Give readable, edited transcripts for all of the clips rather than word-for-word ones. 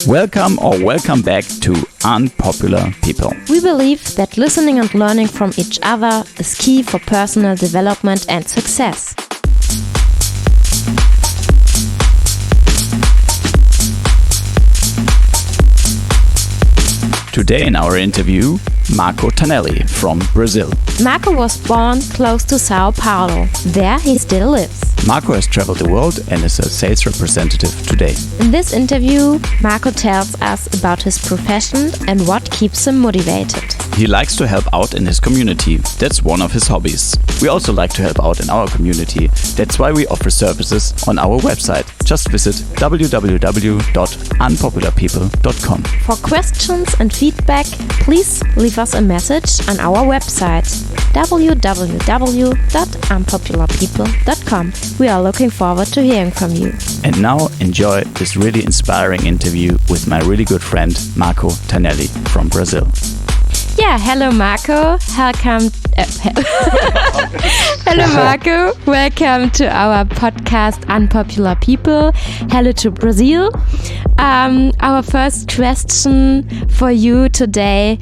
Welcome back to Unpopular People. We believe that listening and learning from each other is key for personal development and success. Today in our interview, Marco Tanelli from Brazil. Marco was born close to São Paulo. There he still lives. Marco has traveled the world and is a sales representative today. In this interview, Marco tells us about his profession and what keeps him motivated. He likes to help out in his community. That's one of his hobbies. We also like to help out in our community. That's why we offer services on our website. Just visit www.unpopularpeople.com. For questions and feedback, please leave us a message on our website www.unpopularpeople.com. We are looking forward to hearing from you. And now enjoy this really inspiring interview with my really good friend Marco Tanelli from Brazil. Yeah, hello Marco. Welcome. Hello Marco. Welcome to our podcast Unpopular People. Hello to Brazil. Our first question for you today.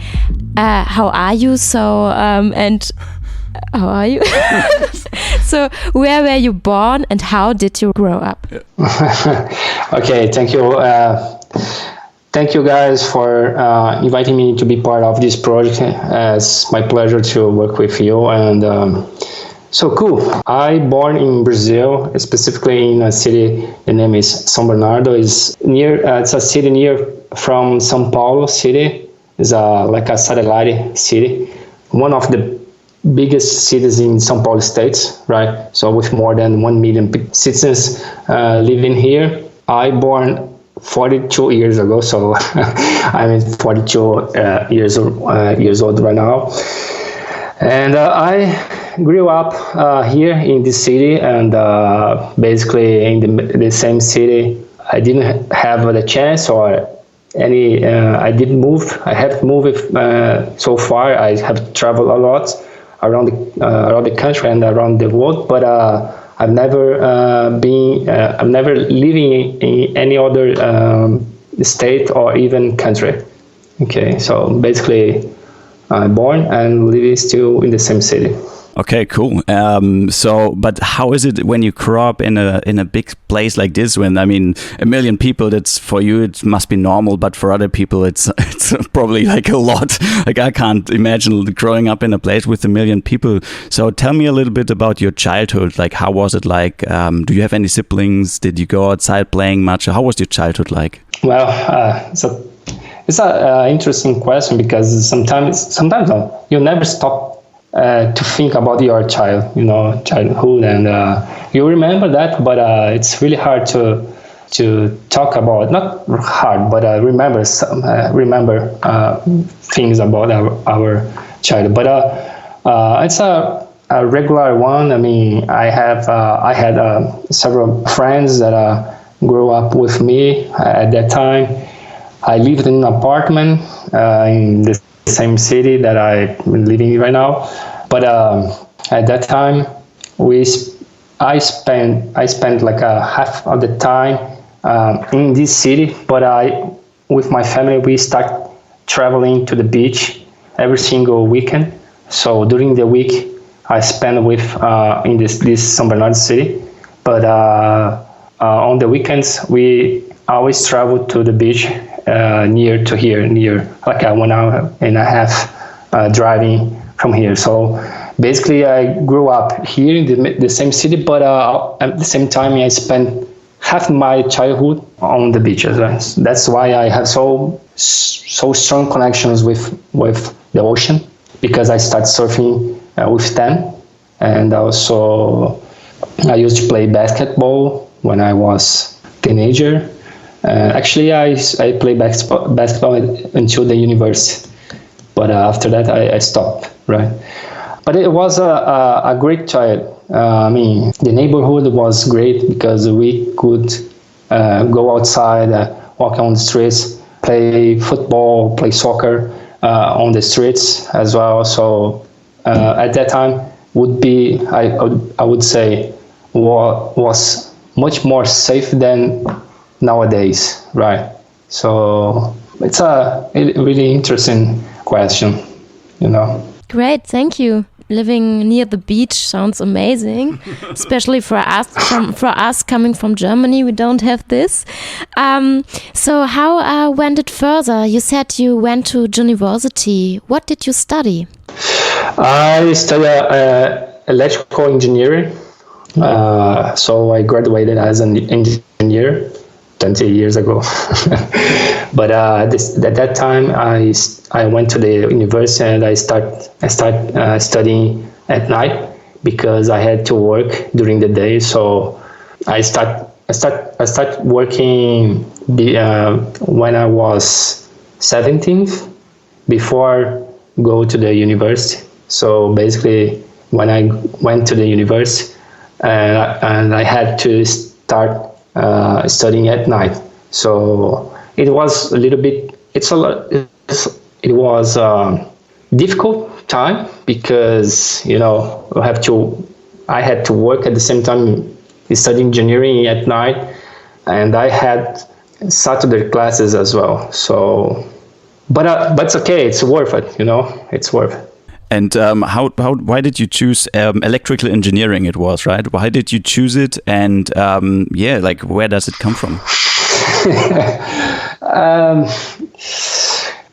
How are you? And how are you? So, where were you born and how did you grow up? Okay, thank you. Thank you guys for inviting me to be part of this project. It's my pleasure to work with you. And so cool. I born in Brazil, specifically in a city. The name is São Bernardo. It's a city near from São Paulo city. It's like a satellite city. One of the biggest cities in São Paulo state, right? So with more than 1 million citizens living here. I born 42 years ago, so I'm 42 years old right now. And I grew up here in this city, and basically in the same city. I didn't have the chance or any. I didn't move. I have moved so far. I have traveled a lot around the country and around the world, but I've never I'm never living in any other state or even country. Okay, so basically, I'm born and live still in the same city. Okay, cool. But how is it when you grow up in a big place like this? When 1 million people, that's for you it must be normal, but for other people it's probably like a lot. Like I can't imagine growing up in a place with 1 million people. So tell me a little bit about your childhood. Like how was it like? Do you have any siblings? Did you go outside playing much? How was your childhood like? Well, it's an interesting question because sometimes you never stop to think about your childhood, and you remember that, but it's really hard to talk about. Not hard, but remember things about our childhood. But it's a regular one. I had several friends that grew up with me at that time. I lived in an apartment in the same city that I'm living in right now, but at that time I spent like a half of the time in this city, but with my family we start traveling to the beach every single weekend. So during the week I spend in this São Bernardo city, but on the weekends we always travel to the beach near like a 1 hour and a half driving from here. So basically I grew up here in the same city, but at the same time I spent half my childhood on the beaches. That's why I have so strong connections with the ocean, because I started surfing with them, and also I used to play basketball when I was teenager. Actually, I played basketball until the university, but after that I stopped, right? But it was a great child. The neighborhood was great because we could go outside, walk on the streets, play football, play soccer on the streets as well. So at that time I would say was much more safe than nowadays, right? So it's a really interesting question, you know. Great, thank you. Living near the beach sounds amazing, especially for us coming from Germany. We don't have this. So how went it further? You said you went to university. What did you study? I studied electrical engineering. So I graduated as an engineer 20 years ago. But at that time, I went to the university and I start studying at night because I had to work during the day. So I start working when I was 17 before go to the university. So basically, when I went to the university, and I had to start studying at night. So it was a little bit. It was a difficult time because I had to work at the same time studying engineering at night, and I had Saturday classes as well. So, but it's okay. It's worth it. It's worth it. And why did you choose electrical engineering? It was, right? Why did you choose it? And where does it come from?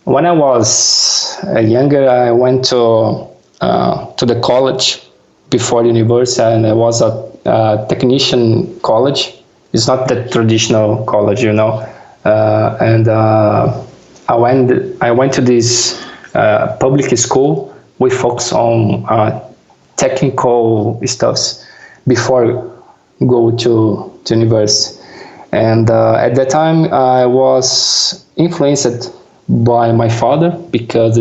When I was younger, I went to the college before the university, and it was a technician college. It's not the traditional college, and I went to this public school. We focus on technical stuffs before go to university. And at that time, I was influenced by my father because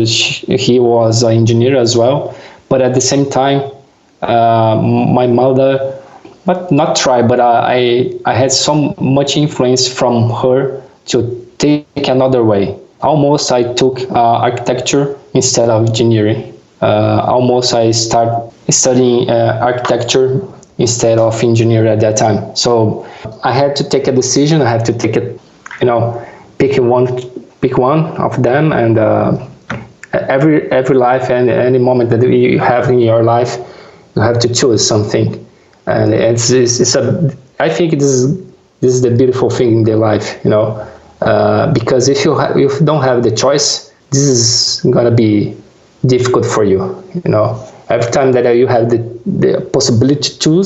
he was an engineer as well. But at the same time, my mother, not try, but I had so much influence from her to take another way. Almost I took architecture instead of engineering. Almost I start studying architecture instead of engineering at that time. So I had to take a decision. I had to take it, pick one of them. And every life and any moment that you have in your life, you have to choose something. And I think this is the beautiful thing in the life, because if you don't have the choice, this is gonna be difficult for you. Every time that you have the possibility to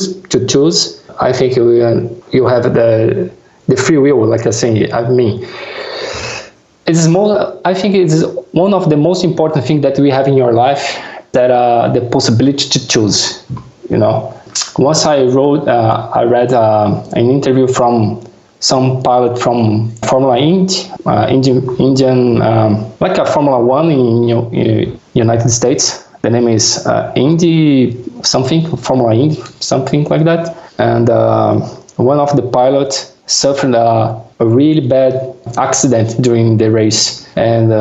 choose, I think you have the free will, like I say. I think it is one of the most important things that we have in your life, that the possibility to choose. Once I read an interview from some pilot from Formula Indian, like a Formula One in United States. The name is Formula Indy, something like that. And one of the pilots suffered a really bad accident during the race, and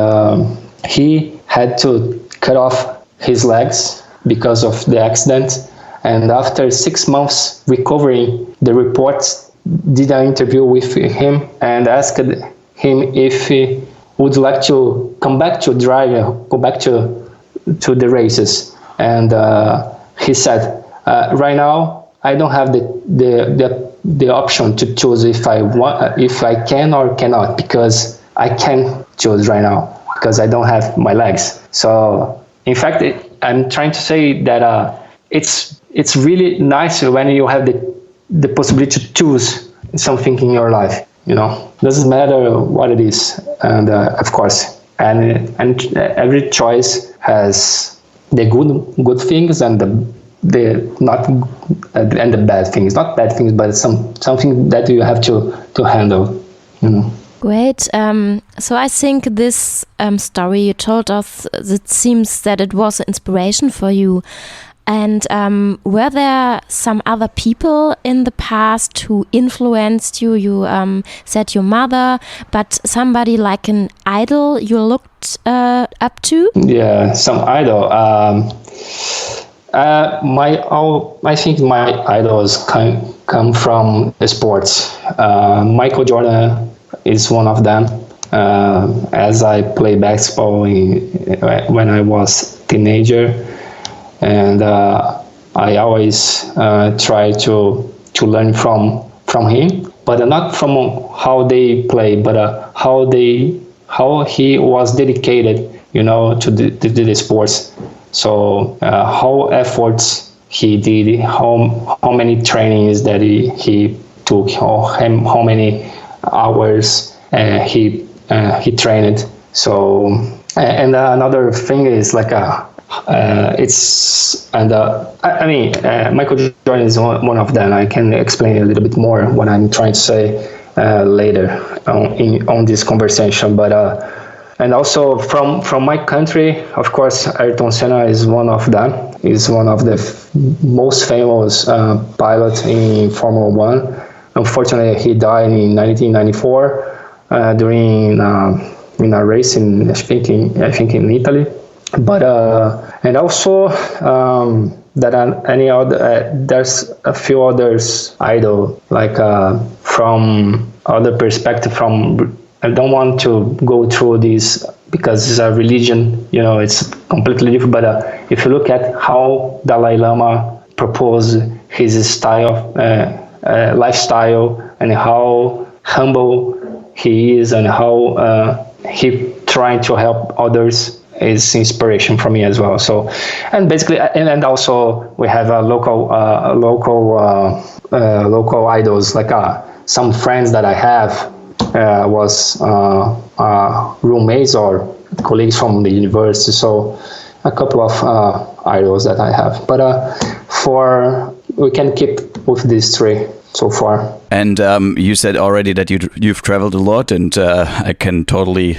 he had to cut off his legs because of the accident. And after 6 months recovering, the reports did an interview with him and asked him if he would like to come back to drive, go back to the races. And he said, right now I don't have the option to choose if I can or cannot, because I can't choose right now because I don't have my legs. So in fact, I'm trying to say that it's really nice when you have the possibility to choose something in your life. Doesn't matter what it is, and of course, and every choice has the good things and the not and the bad things. Not bad things, but something that you have to handle. Great. So I think this story you told us, it seems that it was an inspiration for you. And were there some other people in the past who influenced you? You said your mother, but somebody like an idol you looked up to? Yeah, some idol. I think my idols come from the sports. Michael Jordan is one of them. as I play basketball when I was teenager, and I always try to learn from him, but not from how they play, but how he was dedicated, to the sports. So how efforts he did, how many trainings that he took, how many hours he trained. So and another thing is like Michael Jordan is one of them. I can explain a little bit more what I'm trying to say later on this conversation. But and also from my country, of course, Ayrton Senna is one of them. He's one of the most famous pilots in Formula One. Unfortunately, he died in 1994 during in a race I think in Italy. But and also there's a few others idol, like from other perspective. I don't want to go through this because it's a religion, it's completely different. But if you look at how Dalai Lama proposed his lifestyle, and how humble he is, and how he trying to help others, is inspiration for me as well. So, and basically, and also we have local idols, like some friends that I have was roommates or colleagues from the university. So a couple of idols that I have, but we can keep with these three so far. And you said already that you've traveled a lot, and I can totally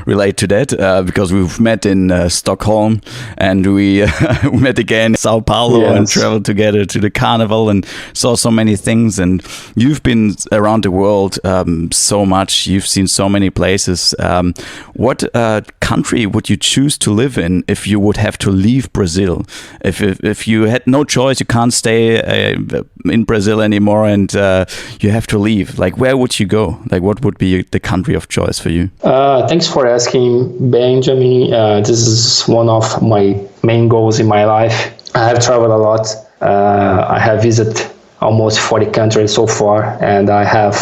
relate to that because we've met in Stockholm, and we met again in São Paulo, yes, and traveled together to the carnival and saw so many things. And you've been around the world so much. You've seen so many places. What country would you choose to live in if you would have to leave Brazil? If you had no choice, you can't stay in Brazil anymore, and you have to leave. Like, where would you go? Like, what would be the country of choice for you? Thanks for asking, Benjamin. This is one of my main goals in my life. I have traveled a lot. I have visited almost 40 countries so far, and I have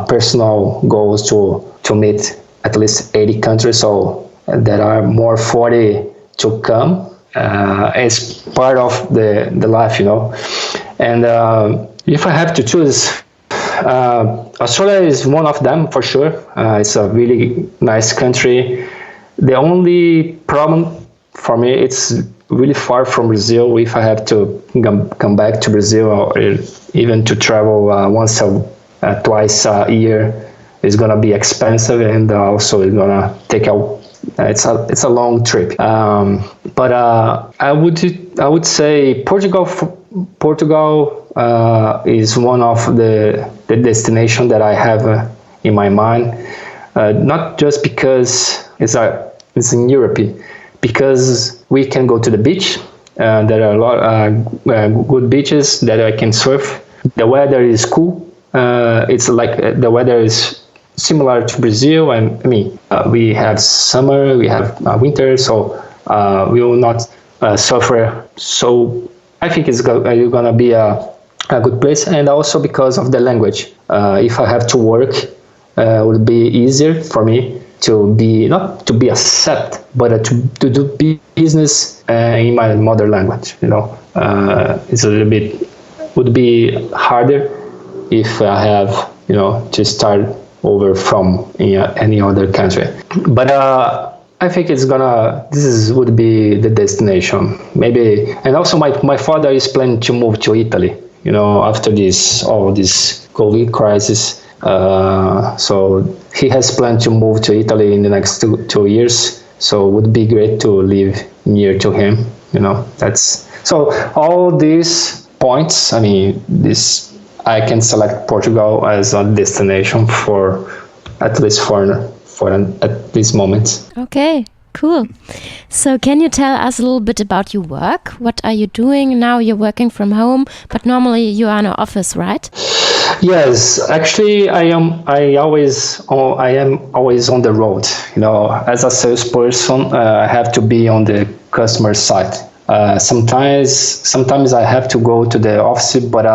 personal goals to meet at least 80 countries. So there are more 40 to come. It's part of the life, And if I have to choose, Australia is one of them for sure. It's a really nice country. The only problem for me, it's really far from Brazil. If I have to come back to Brazil, or even to travel twice a year, it's gonna be expensive, and also it's gonna take it's a long trip. But I would say Portugal. Portugal is one of the destination that I have in my mind. Not just because it's in Europe, because we can go to the beach. There are a lot of good beaches that I can surf. The weather is cool. It's like the weather is similar to Brazil. We have summer, we have winter, so we will not suffer. So I think it's going to be a good place, and also because of the language. If I have to work, it would be easier for me to be not to be accepted, but to do business in my mother language. It's a little bit would be harder if I have to start over from any other country. But I think would be the destination, maybe. And also my father is planning to move to Italy, after all this COVID crisis. So he has planned to move to Italy in the next two years. So it would be great to live near to him, that's, so all these points, I can select Portugal as a destination at this moment. Okay, cool. So can you tell us a little bit about your work? What are you doing now? You're working from home, but normally you are in an office, right? Yes, actually, I am always on the road. As a salesperson, I have to be on the customer side. Sometimes I have to go to the office, but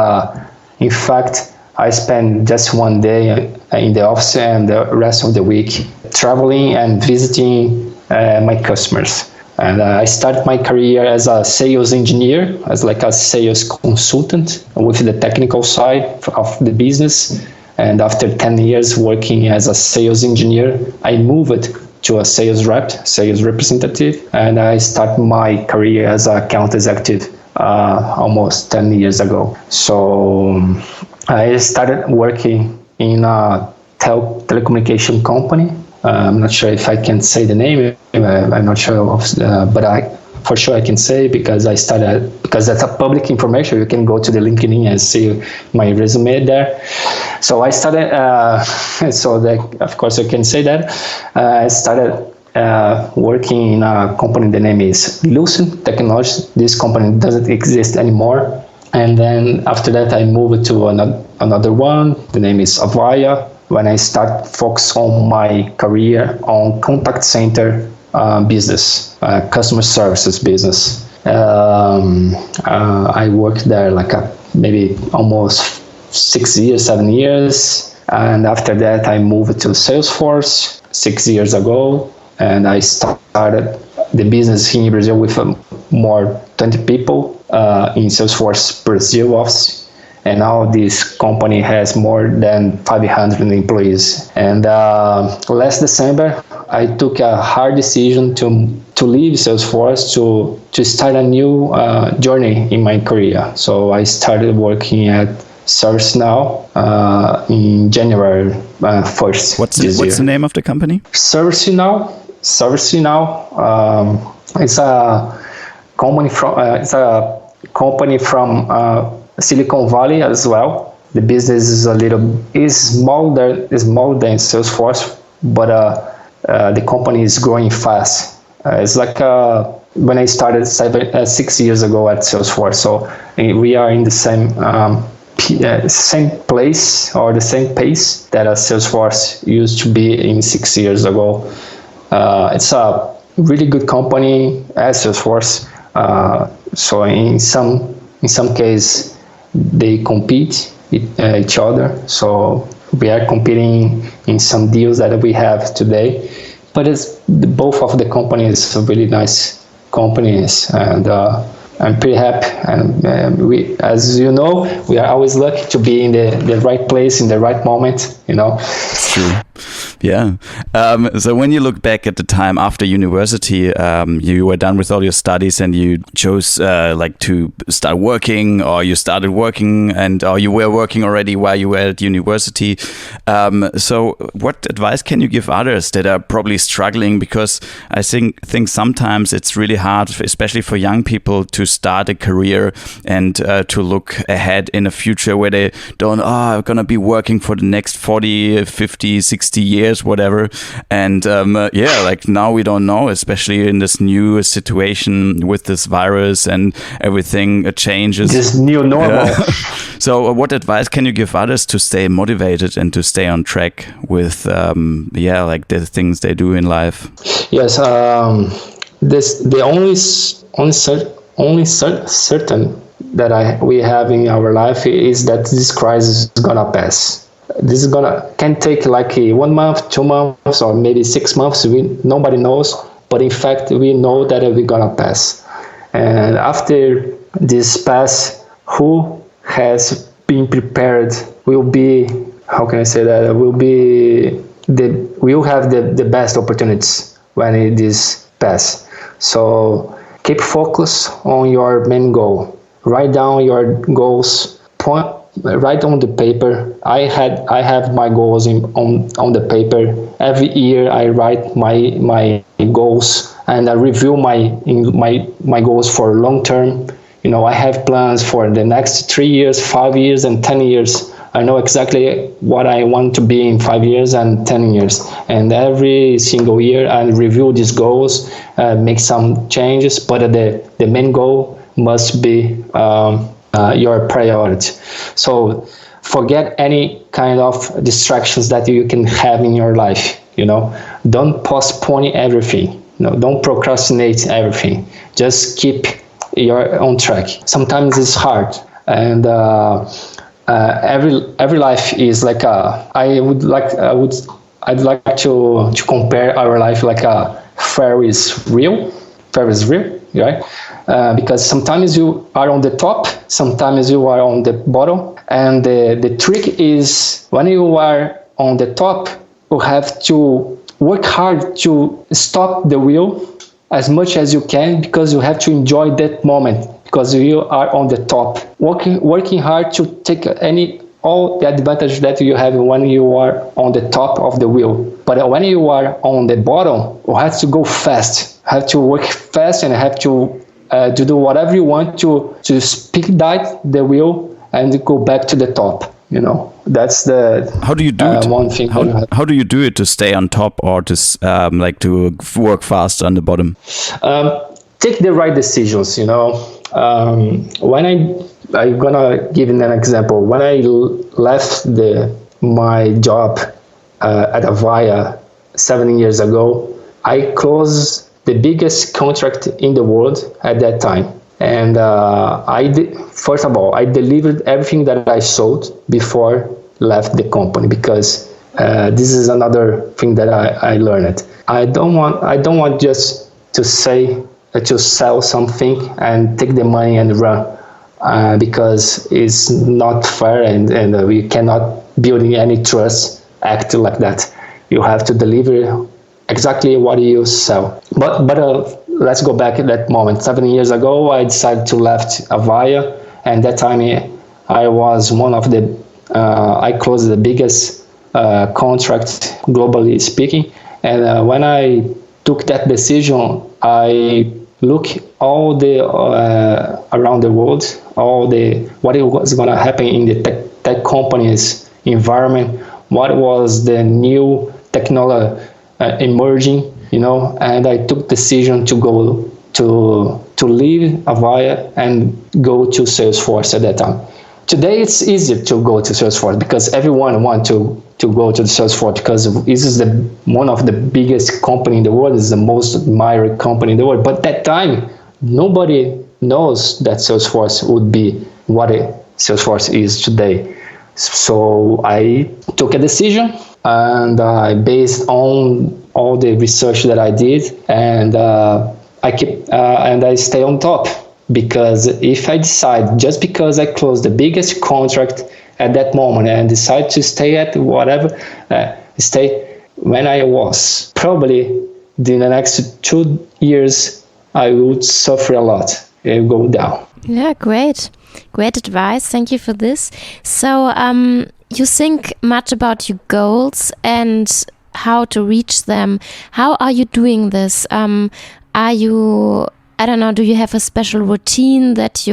in fact, I spend just one day in the office and the rest of the week traveling and visiting my customers. And I started my career as a sales engineer, as like a sales consultant with the technical side of the business. And after 10 years working as a sales engineer, I moved to a sales representative, and I started my career as an account executive almost 10 years ago. So I started working in a telecommunication company. I'm not sure if I can say the name. I'm not sure, but for sure I can say because that's a public information. You can go to the LinkedIn and see my resume there. So I started. Of course I can say that. I started working in a company. The name is Lucent Technology. This company doesn't exist anymore. And then after that, I moved to another one. The name is Avaya. When I start focus on my career on contact center business, customer services business. I worked there like maybe almost 7 years. And after that, I moved to Salesforce 6 years ago. And I started the business here in Brazil with more 20 people in Salesforce Brazil office. And now this company has more than 500 employees. And last December, I took a hard decision to leave Salesforce to start a new journey in my career. So I started working at ServiceNow in January 1st. What's the name of the company? ServiceNow. It's a company from Silicon Valley as well. The business is small than Salesforce, but the company is growing fast. It's like when I started 6 years ago at Salesforce. So we are in the same place or the same pace that Salesforce used to be in 6 years ago. It's a really good company as Salesforce. So in some case, they compete with each other. So we are competing in some deals that we have today. But both of the companies are really nice companies, and I'm pretty happy. And we, as you know, we are always lucky to be in the right place in the right moment. It's true. Yeah. So when you look back at the time after university, you were done with all your studies and you chose to start working, or you started working or you were working already while you were at university. So what advice can you give others that are probably struggling? Because I think sometimes it's really hard, especially for young people, to start a career and to look ahead in a future where they don't, I'm going to be working for the next 40, 50, 60 years, whatever. And now we don't know, especially in this new situation with this virus and everything changes. This new normal. So what advice can you give others to stay motivated and to stay on track with the things they do in life? Yes, the only certain that we have in our life is that this crisis is gonna pass. This can take like 1 month, 2 months, or maybe 6 months. Nobody knows, but in fact we know that we're gonna pass. And after this pass, who has been prepared will be, how can I say that? Will have the best opportunities when it is pass. So keep focus on your main goal. Write down your goals. Write on the paper. I have my goals on the paper. Every year I write my goals and I review my goals for long term. I have plans for the next 3 years, 5 years, and 10 years. I know exactly what I want to be in 5 years and 10 years. And every single year I review these goals, make some changes, but the main goal must be your priority. So forget any kind of distractions that you can have in your life. Don't postpone everything. Don't procrastinate everything. Just keep your on track. Sometimes it's hard, and every life is like I'd like to compare our life like a Ferris wheel, right? Because sometimes you are on the top, sometimes you are on the bottom, and the trick is when you are on the top, you have to work hard to stop the wheel as much as you can, because you have to enjoy that moment, because you are on the top, working hard to take all the advantage that you have when you are on the top of the wheel. But when you are on the bottom, you have to go fast, have to work fast, and have to do whatever you want to speed the wheel and go back to the top. That's the how do you do it? One thing. How do you do it to stay on top, or to to work fast on the bottom? Take the right decisions. When I'm gonna give you an example. When I left my job at Avaya 7 years ago, I closed the biggest contract in the world at that time. And first of all, I delivered everything that I sold before left the company, because this is another thing that I learned. I don't want just to say to sell something and take the money and run, because it's not fair, and we cannot build any trust act like that. You have to deliver exactly what you sell. But let's go back at that moment. 7 years ago, I decided to left Avaya, and that time I was one of I closed the biggest contract globally speaking. And when I took that decision, I look all the around the world, what was going to happen in the tech companies environment, what was the new technology emerging, and I took decision to go to leave Avaya and go to Salesforce at that time. Today it's easier to go to Salesforce because everyone wants to go to the Salesforce, because this is one of the biggest company in the world, is the most admired company in the world. But that time, nobody knows that Salesforce would be what Salesforce is today. So I took a decision, and based on all the research that I did, and I stay on top. Because if I decide, just because I closed the biggest contract at that moment and decide to stay at whatever, stay when I was, probably in the next 2 years, I would suffer a lot. It would go down. Yeah, great. Great advice. Thank you for this. So you think much about your goals and how to reach them. How are you doing this? Are you... I don't know, do you have a special routine that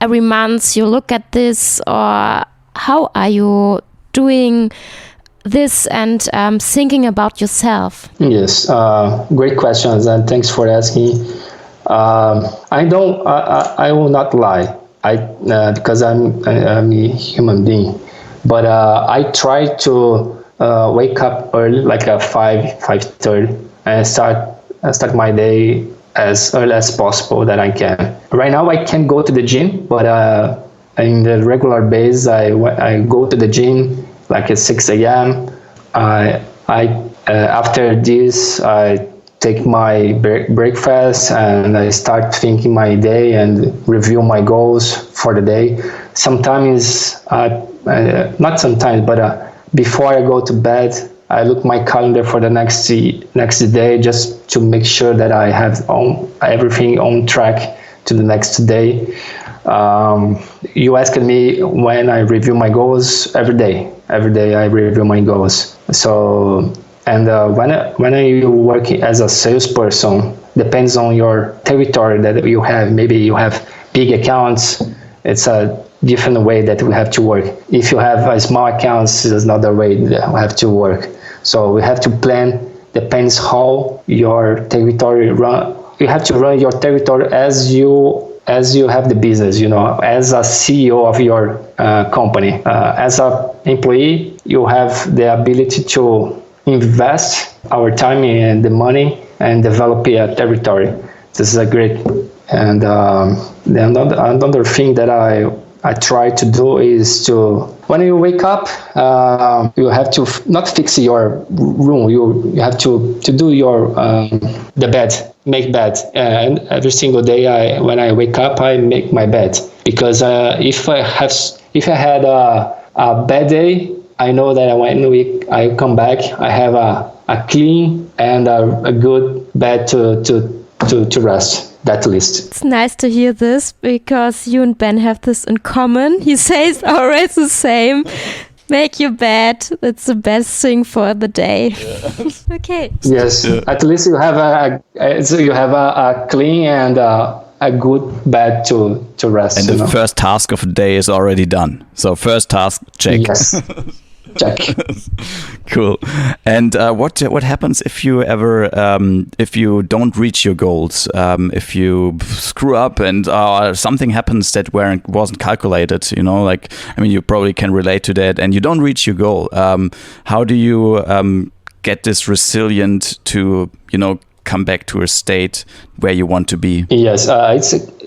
every month you look at this, or how are you doing this and thinking about yourself? Yes, great questions, and thanks for asking. I will not lie, because I'm a human being, but I try to wake up early, like at 5:30, and start my day as early as possible that I can. Right now I can't go to the gym, but in the regular basis I go to the gym like at 6 a.m. After this I take my breakfast and I start thinking my day and review my goals for the day. Sometimes, not sometimes, but before I go to bed, I look my calendar for the next day, just to make sure that I have everything on track to the next day. You asked me when I review my goals every day. Every day I review my goals. So, and when you work as a salesperson, depends on your territory that you have. Maybe you have big accounts. It's a different way that we have to work. If you have small accounts, there's another way that we have to work. So we have to plan, depends how your territory run. You have to run your territory as as you have the business, as a CEO of your company. As a employee, you have the ability to invest our time and the money and develop a territory. This is a great. And another thing that I try to do is to, when you wake up, you have to not fix your room. You have to do your the bed, make bed. And every single day, when I wake up, I make my bed, because if I had a bad day, I know that when I come back, I have a clean and a good bed to rest. That list. It's nice to hear this, because you and Ben have this in common. He says always the same. Make your bed. That's the best thing for the day. Yeah. Okay. Yes. Yeah. At least you have a clean and a good bed to rest. And the first task of the day is already done. So first task, check. Yes. Check. Cool. And what happens if you ever if you don't reach your goals? If you screw up and something happens that wasn't calculated? You probably can relate to that, and you don't reach your goal. How do you get this resilient to come back to a state where you want to be? Yes,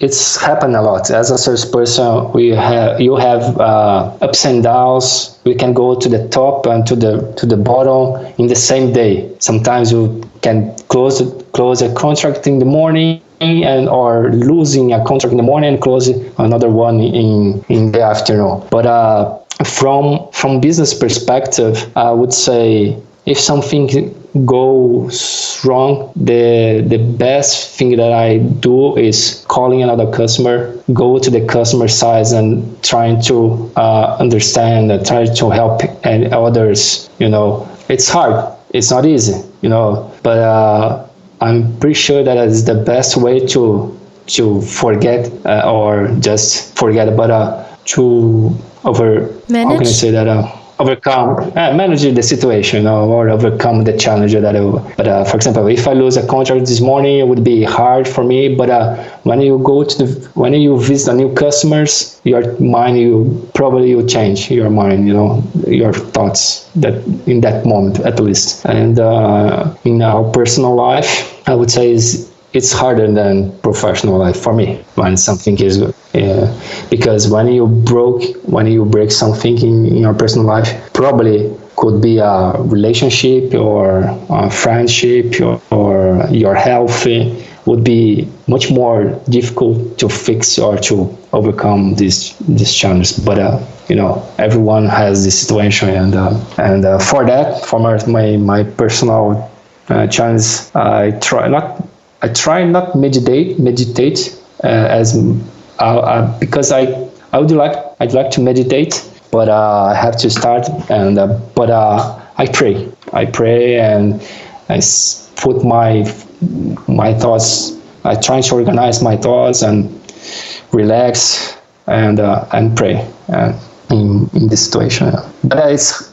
it's happened a lot. As a salesperson, you have ups and downs. We can go to the top and to the bottom in the same day. Sometimes you can close a contract in the morning, or losing a contract in the morning and close another one in the afternoon. But from business perspective, I would say, if something goes wrong, the best thing that I do is calling another customer, go to the customer side and trying to understand and try to help and others. It's hard. It's not easy, but I'm pretty sure that is the best way to forget or just forget, but to manage? How can I say that? Overcome, manage the situation, or overcome the challenge But for example, if I lose a contract this morning, it would be hard for me. But when you when you visit a new customers, your mind, you change your mind, your thoughts that in that moment at least. And in our personal life, I would say it's harder than professional life for me when something is good. Because when you break something in your personal life, probably could be a relationship or a friendship or your health, would be much more difficult to fix or to overcome this challenge. But everyone has this situation, and for that, for my personal challenge, I try not meditate as because I'd like to meditate, but I have to start, and but I pray and I put my thoughts. I try to organize my thoughts and relax and pray in this situation. But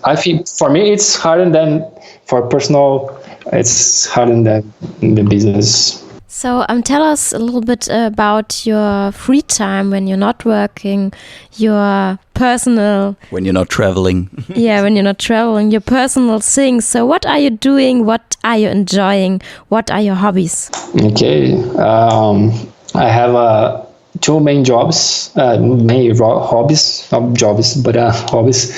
I think for me it's harder than for personal. It's harder than in the business. So tell us a little bit about your free time when you're not working, your personal... When you're not traveling. Yeah, when you're not traveling, your personal things. So what are you doing? What are you enjoying? What are your hobbies? Okay. I have two main jobs, main hobbies, not jobs, but hobbies.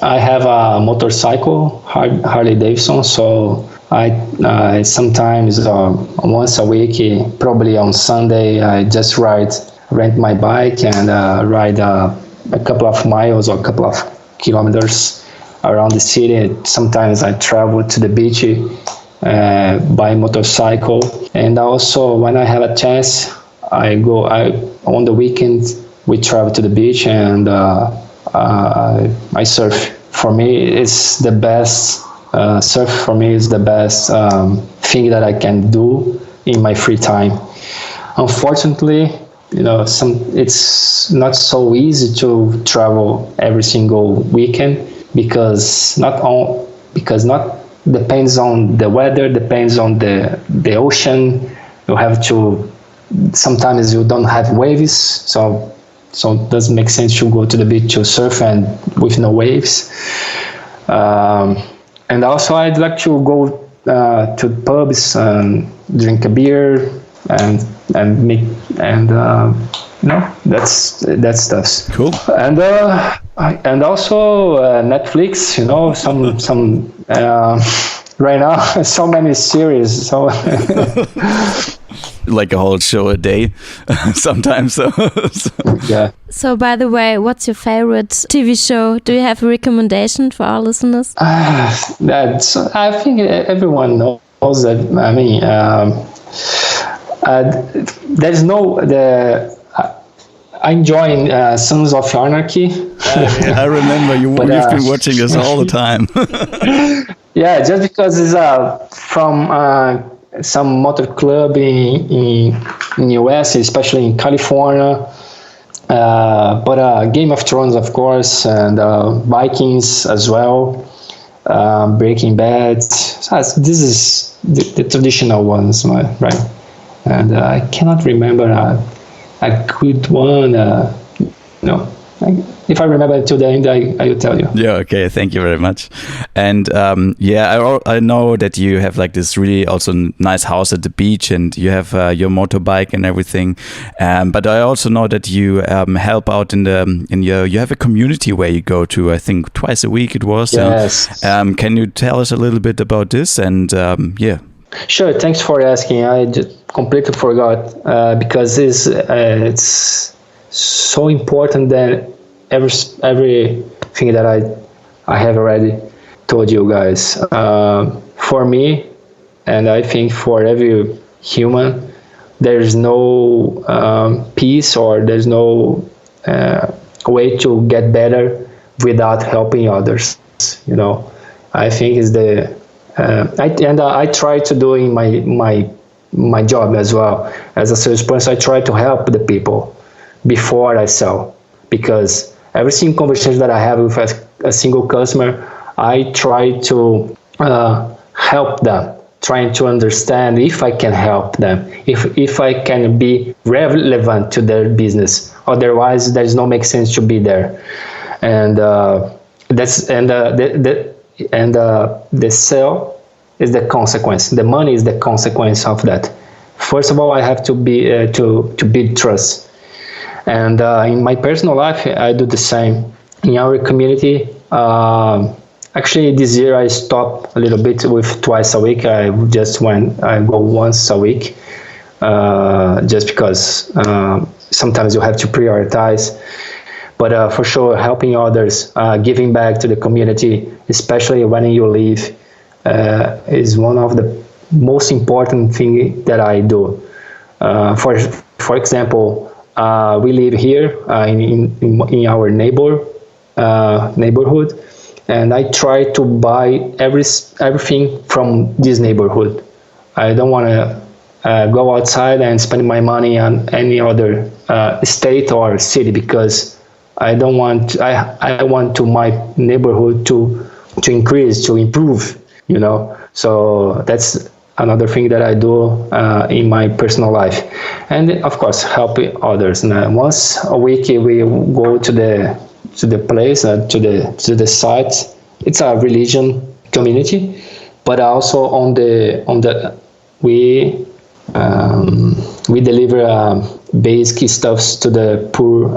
I have a motorcycle, Harley Davidson, so I sometimes once a week, probably on Sunday, I just rent my bike and ride a couple of miles or a couple of kilometers around the city. Sometimes I travel to the beach by motorcycle, and also when I have a chance, on the weekend we travel to the beach and I surf. For me, it's the best. Surf for me is the best thing that I can do in my free time. Unfortunately, it's not so easy to travel every single weekend because depends on the weather, depends on the ocean. You have to sometimes you don't have waves, so it doesn't make sense to go to the beach to surf and with no waves. And also I'd like to go to pubs and drink a beer and make that stuff. Cool. And also Netflix, some right now so many series, so like a whole show a day sometimes. So yeah. So, by the way, what's your favorite TV show? Do you have a recommendation for our listeners? I think everyone knows that. I mean, there's I enjoy Sons of Anarchy. I remember you've been watching this all the time. Yeah, just because it's from some motor club in US, especially in California. But Game of Thrones, of course, and Vikings as well. Breaking Bad. So this is the traditional ones, right? And I cannot remember a good one. If I remember until the end, I will tell you. Yeah, okay, thank you very much. And I know that you have like this really also nice house at the beach, and you have your motorbike and everything. But I also know that you help out you have a community where you go to, I think twice a week it was. Yes. Can you tell us a little bit about this? And yeah. Sure, thanks for asking. I just completely forgot because it's so important that everything that I have already told you guys. For me, and I think for every human, there's no peace or there's no way to get better without helping others. I think is I try to do in my job as well as a salesperson. I try to help the people before I sell, because every single conversation that I have with a single customer, I try to help them, trying to understand if I can help them, if I can be relevant to their business. Otherwise, there's no make sense to be there. And the sale is the consequence. The money is the consequence of that. First of all, I have to be to build trust. And in my personal life, I do the same. In our community, actually this year I stopped a little bit with twice a week. I go once a week, just because sometimes you have to prioritize. But for sure, helping others, giving back to the community, especially when you leave, is one of the most important thing that I do. For example, we live here in our neighborhood, and I try to buy everything from this neighborhood. I don't want to go outside and spend my money on any other state or city, because I don't want. I want to my neighborhood to increase, to improve. So that's another thing that I do in my personal life, and of course helping others. Now, once a week we go to the place, to the site. It's a religion community, but also we deliver basic stuffs to the poor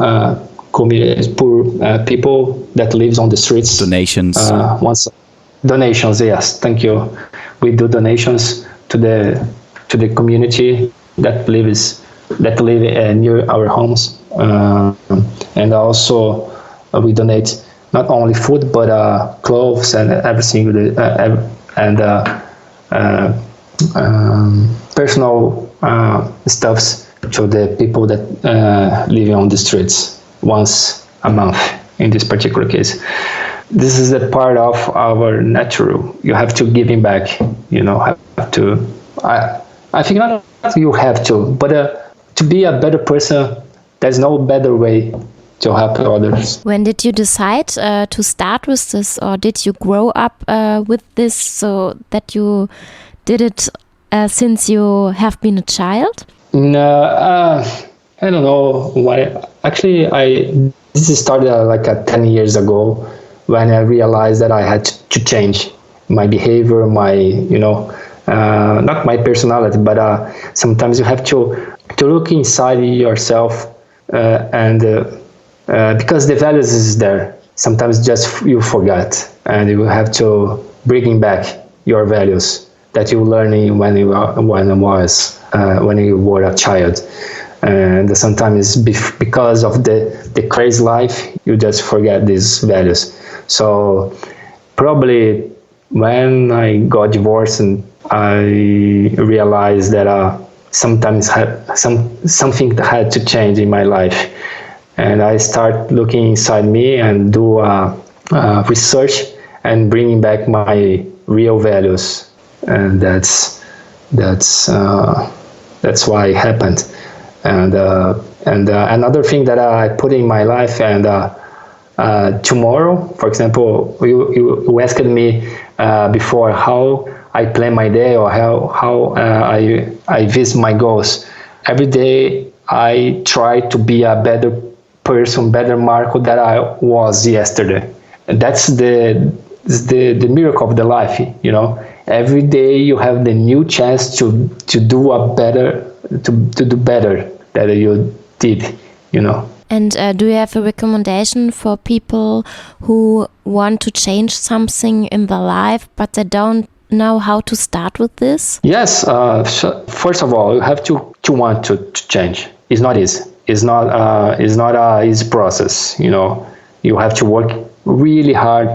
people that lives on the streets. Donations. Donations, yes, thank you. We do donations to the community that live near our homes, and also we donate not only food but clothes and everything, and personal stuffs to the people that live on the streets once a month. In this particular case, this is a part of our nature. You have to give him back. Have to. I think not you have to, but to be a better person, there's no better way to help others. When did you decide to start with this, or did you grow up with this, so that you did it since you have been a child? No, I don't know why. Actually, this started 10 years ago when I realized that I had to change my behavior, not my personality, but sometimes you have to look inside yourself, and because the values is there. Sometimes just you forget, and you have to bring back your values that you learning when you were a child. And sometimes because of the crazy life, you just forget these values. So probably when I got divorced, and I realized that sometimes something had to change in my life, and I start looking inside me and do research and bringing back my real values, and that's why it happened. And another thing that I put in my life, and tomorrow, for example, you asked me before how I plan my day or how I visit my goals. Every day I try to be a better person, better Marco that I was yesterday. And that's the miracle of the life, Every day you have the new chance to do do better than you did, And do you have a recommendation for people who want to change something in their life, but they don't know how to start with this? Yes. First of all, you have to want to change. It's not easy. It's not a easy process. You have to work really hard,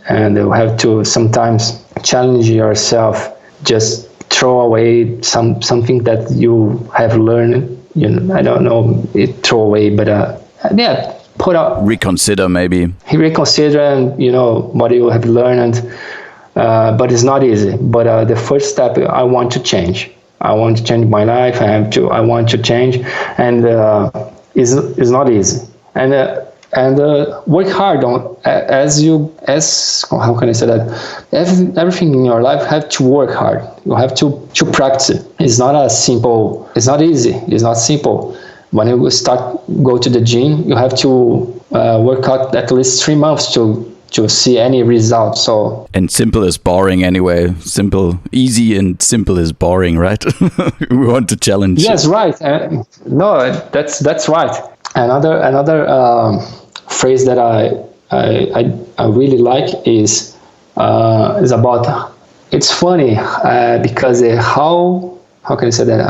and you have to sometimes challenge yourself. Just throw away something that you have learned. I don't know, throw away, but put out. Reconsider maybe. Reconsider, and what you have learned. But it's not easy. But the first step, I want to change. I want to change my life. I want to change, and it's not easy. And work hard on how can I say that? Everything in your life have to work hard. You have to practice. It's not easy. It's not simple. When you go to the gym, you have to work out at least 3 months to see any result. So, and simple is boring anyway. Easy and simple is boring, right? We want to challenge. Yes, right. No, that's right. Another phrase that I really like is about. It's funny because how can I say that?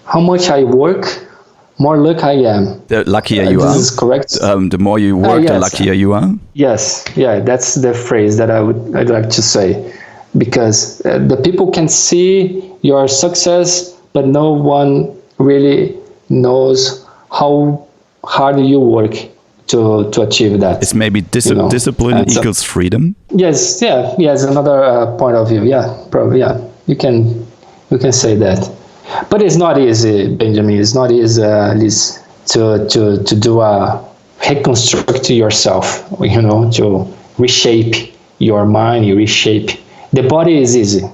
How much I work, more lucky I am. The luckier you are. This is correct. The more you work, yes. The luckier you are. Yes, yeah, that's the phrase that I'd like to say, because the people can see your success, but no one really knows how hard you work to achieve that. It's maybe discipline equals freedom. Yes, another point of view. Yeah, probably. Yeah, you can say that. But it's not easy, Benjamin. It's not easy, Liz, to do reconstruct yourself. To reshape your mind. You reshape. The body is easy.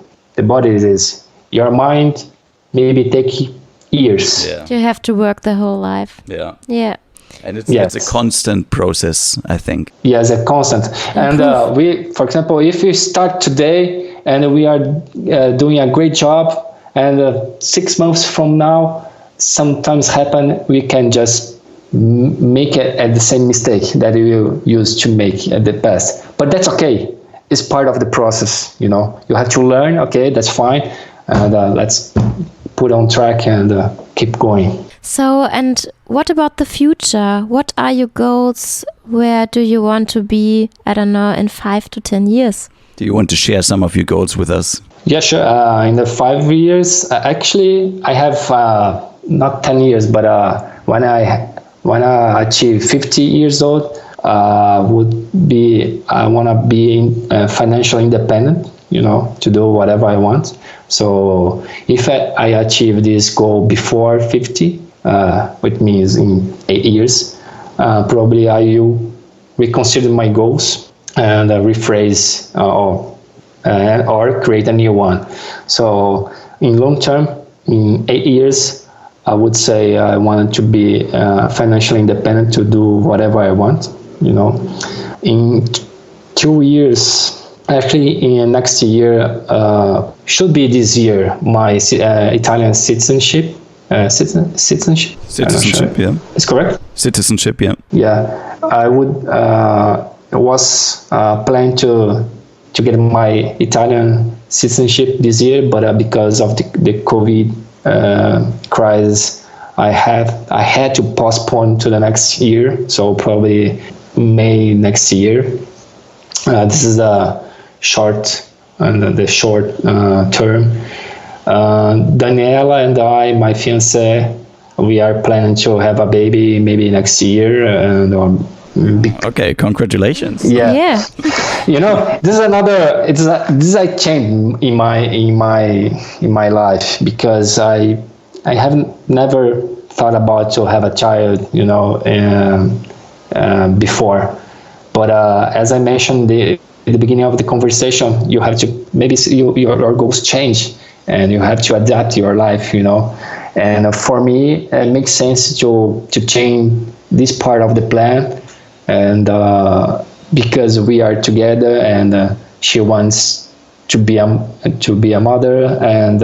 Your mind maybe take years. Yeah. You have to work the whole life. Yeah. Yeah. And it's a constant process, I think. Yes, a constant. And for example, if we start today and we are doing a great job, and 6 months from now, sometimes we can just make it at the same mistake that you used to make at the past. But that's okay. It's part of the process. You have to learn. Okay, that's fine. And let's put on track and keep going. So, and what about the future? What are your goals? Where do you want to be, I don't know, in 5 to 10 years? Do you want to share some of your goals with us? Yeah, sure. In the 5 years, actually, I have not 10 years, but when I achieve 50 years old, I want to be financially independent, to do whatever I want. So if I achieve this goal before 50, which means in 8 years, probably I will reconsider my goals and rephrase or create a new one. So in long term, in 8 years, I would say I wanted to be financially independent to do whatever I want, In 2 years, actually in next year, should be this year, my Italian citizenship. Citizenship? Citizenship, yeah. It's correct? Citizenship, yeah. Yeah, I would was planning to get my Italian citizenship this year, but because of the COVID crisis, I had to postpone to the next year. So probably May next year. This is the short term. Daniela and I, my fiance, we are planning to have a baby maybe next year. Okay, congratulations. Yeah. This is another. This is a change in my life, because I haven't never thought about to have a child, before. But as I mentioned at the beginning of the conversation, you have to maybe your goals change, and you have to adapt your life, And for me, it makes sense to change this part of the plan, and because we are together, and she wants to be a mother, and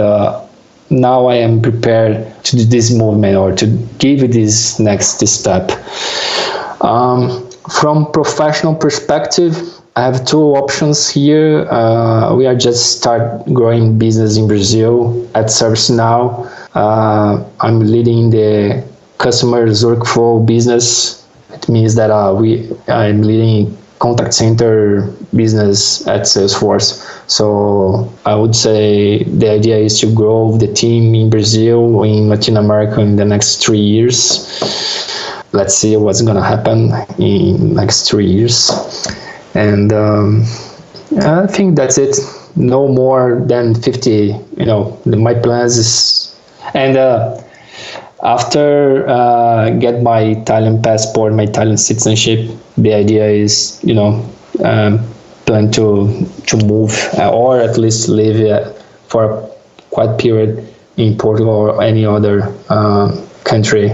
now I am prepared to do this movement, or to give this next step. From professional perspective, I have two options here. We are just start growing business in Brazil at ServiceNow. I'm leading the customers workflow business. It means that I'm leading contact center business at Salesforce. So I would say the idea is to grow the team in Brazil, in Latin America in the next 3 years. Let's see what's going to happen in next 3 years. And I think that's it. No more than 50, my plans is, and after get my Italian passport, my Italian citizenship, the idea is, plan to move, or at least live for a quite period in Portugal or any other country,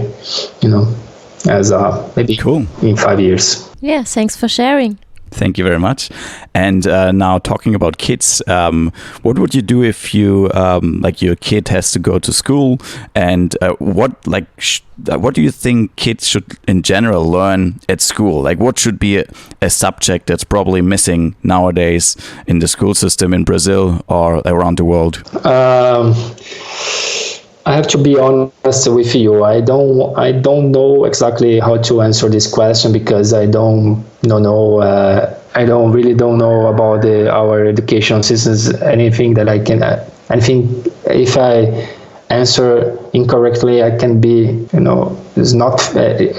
as maybe cool. In 5 years. Yeah, thanks for sharing. Thank you very much. And now talking about kids, what would you do if you your kid has to go to school? And what do you think kids should in general learn at school? Like, what should be a subject that's probably missing nowadays in the school system in Brazil or around the world? I have to be honest with you. I don't know exactly how to answer this question, because I don't know. I don't know about our education systems. Anything that I can. I think if I answer incorrectly, I can be. It's not.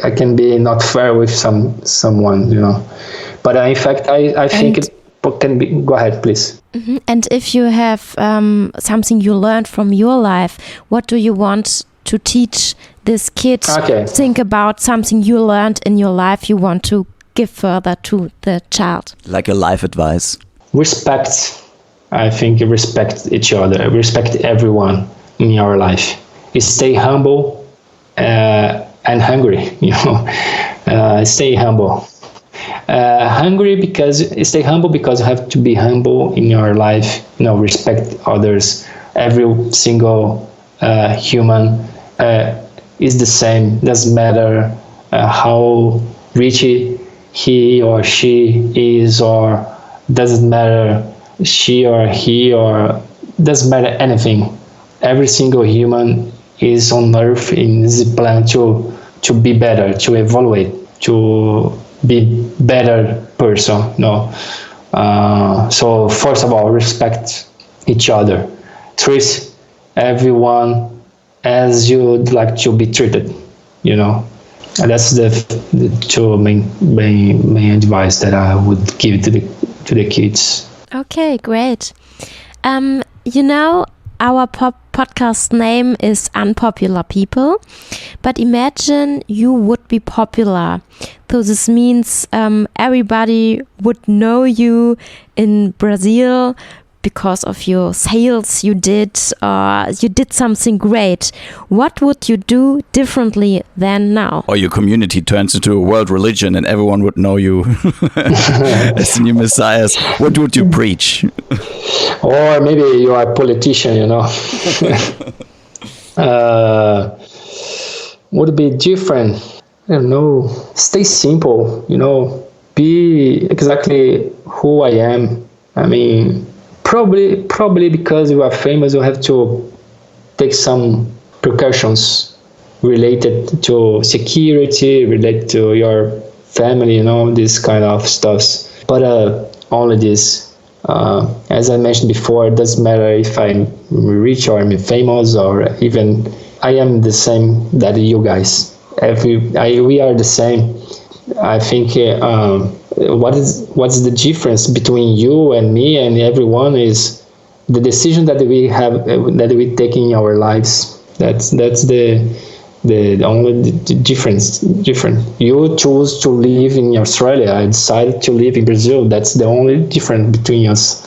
I can be not fair with someone. But in fact, I think it can be. Go ahead, please. Mm-hmm. And if you have something you learned from your life, what do you want to teach this kid? Okay. Think about something you learned in your life you want to give further to the child. Like a life advice. Respect. I think respect each other. Respect everyone in your life. Stay humble and hungry. Stay humble. Stay humble because you have to be humble in your life. Respect others. Every single human is the same. Doesn't matter how rich he or she is, or doesn't matter she or he, or doesn't matter anything. Every single human is on earth in this planet to be better, to evaluate, to be better person. So first of all, respect each other. Treat everyone as you'd like to be treated. And that's the two main advice that I would give to the kids. Okay, great. Our podcast name is Unpopular People, but imagine you would be popular. So this means everybody would know you in Brazil because of your sales you did something great, what would you do differently than now? Or your community turns into a world religion and everyone would know you as the new messiahs. What would you preach? Or maybe you are a politician, you know. Would be different. I don't know. Stay simple, you know. Be exactly who I am. I mean, probably because you are famous, you have to take some precautions related to security, related to your family, you know, this kind of stuffs. But only this. As I mentioned before, it doesn't matter if I'm rich or I'm famous or even I am the same that you guys. We are the same. I think what's the difference between you and me and everyone is the decision that we have that we take in our lives. That's the only difference. Different. You choose to live in Australia. I decided to live in Brazil. That's the only difference between us.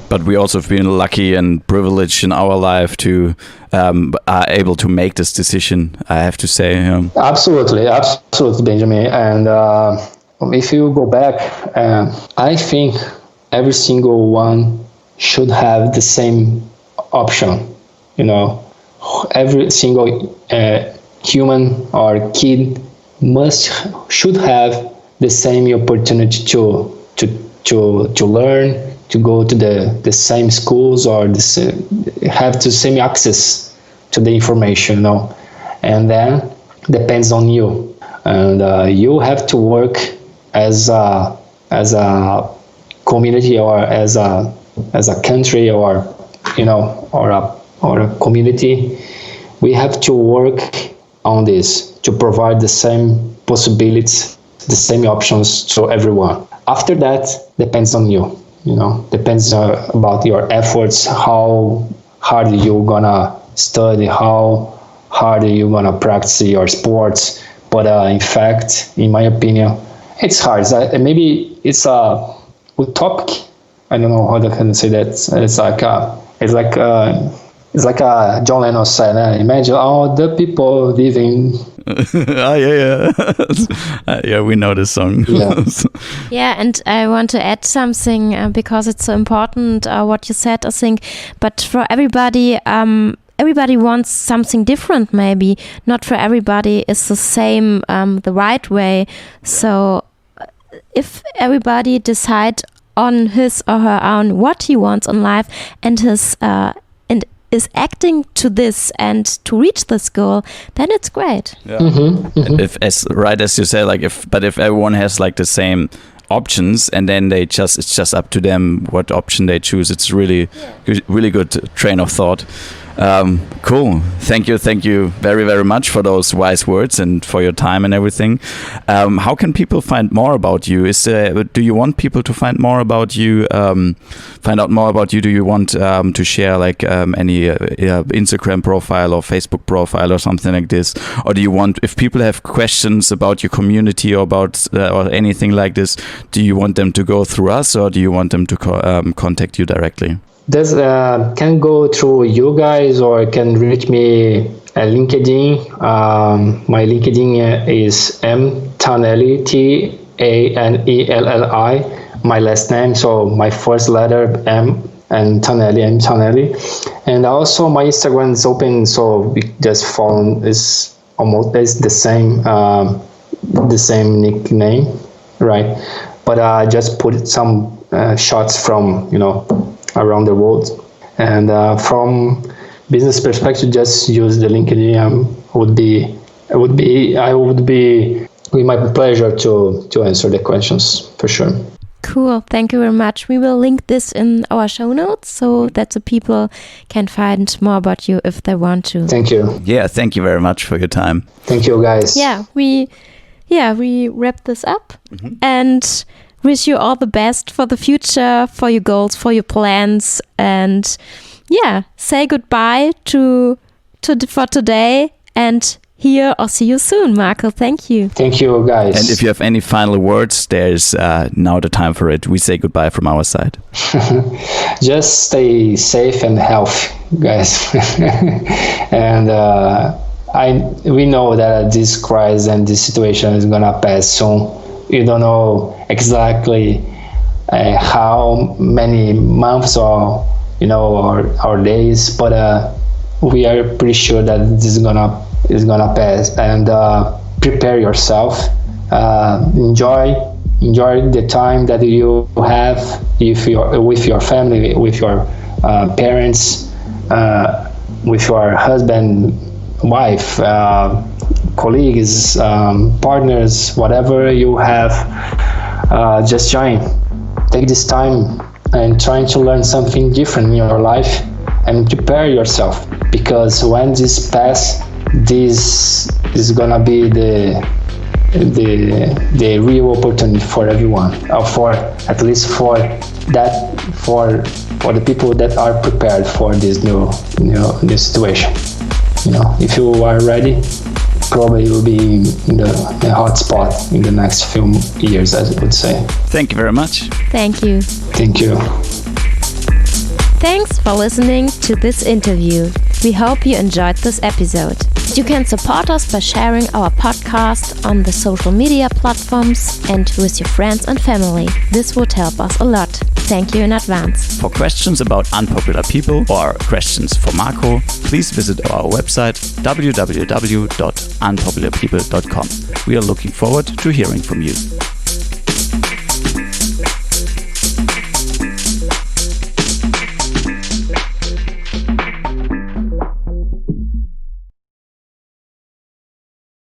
But we also have been lucky and privileged in our life to are able to make this decision, I have to say. Absolutely, Benjamin. And if you go back, I think every single one should have the same option. You know, every single human or kid should have the same opportunity to learn, to go to the same schools or have the same access to the information, you know. And then depends on you, and you have to work as a community or as a country or, you know, or a community. We have to work on this to provide the same possibilities, the same options to everyone. After that, depends on you. You know, depends about your efforts, how hard you gonna study, how hard you gonna practice your sports. But in fact, in my opinion, it's hard. Maybe it's a utopic. I don't know how I can say that. It's like John Lennon said. Imagine all the people living. Yeah, we know this song. Yeah, and I want to add something because it's so important what you said, I think. But for everybody, everybody wants something different. Maybe not for everybody is the same, the right way. So if everybody decide on his or her own what he wants in life and his is acting to this and to reach this goal, then it's great. Yeah. If as you say, like if everyone has like the same options and then it's just up to them what option they choose. It's really good train of thought. Cool. Thank you very, very much for those wise words and for your time and everything. How can people find more about you? Do you want people to find more about you? Find out more about you? Do you want to share like any Instagram profile or Facebook profile or something like this? Or do you want, if people have questions about your community or about or anything like this, do you want them to go through us or do you want them to contact you directly? This can go through you guys or can reach me at LinkedIn. My LinkedIn is mtanelli, Tanelli. My last name, so my first letter M and Tanelli. And also my Instagram is open, so we just follow. It's almost the same nickname, right? But I just put some shots from around the world, and from business perspective, just use the LinkedIn. It would be with my pleasure to answer the questions for sure. Cool, thank you very much. We will link this in our show notes so that the people can find more about you if they want to. Thank you. Yeah, thank you very much for your time. Thank you, guys. We wrap this up and wish you all the best for the future, for your goals, for your plans, and say goodbye for today and hear or see you soon, Marco. Thank you. Thank you, guys. And if you have any final words, there's now the time for it. We say goodbye from our side. Just stay safe and healthy, guys. And we know that this crisis and this situation is gonna pass soon. You don't know exactly how many months or days, but we are pretty sure that this is gonna pass. And prepare yourself. Enjoy the time that you have with your family, with your parents, with your husband, wife, colleagues, partners, whatever you have. Just take this time and trying to learn something different in your life and prepare yourself, because when this pass, this is gonna be the real opportunity for everyone, or for at least for the people that are prepared for this new situation. If you are ready, probably you will be in the hot spot in the next few years, as I would say. Thank you very much. Thank you. Thank you. Thanks for listening to this interview. We hope you enjoyed this episode. You can support us by sharing our podcast on the social media platforms and with your friends and family. This would help us a lot. Thank you in advance. For questions about unpopular people or questions for Marco, please visit our website www.unpopularpeople.com. We are looking forward to hearing from you.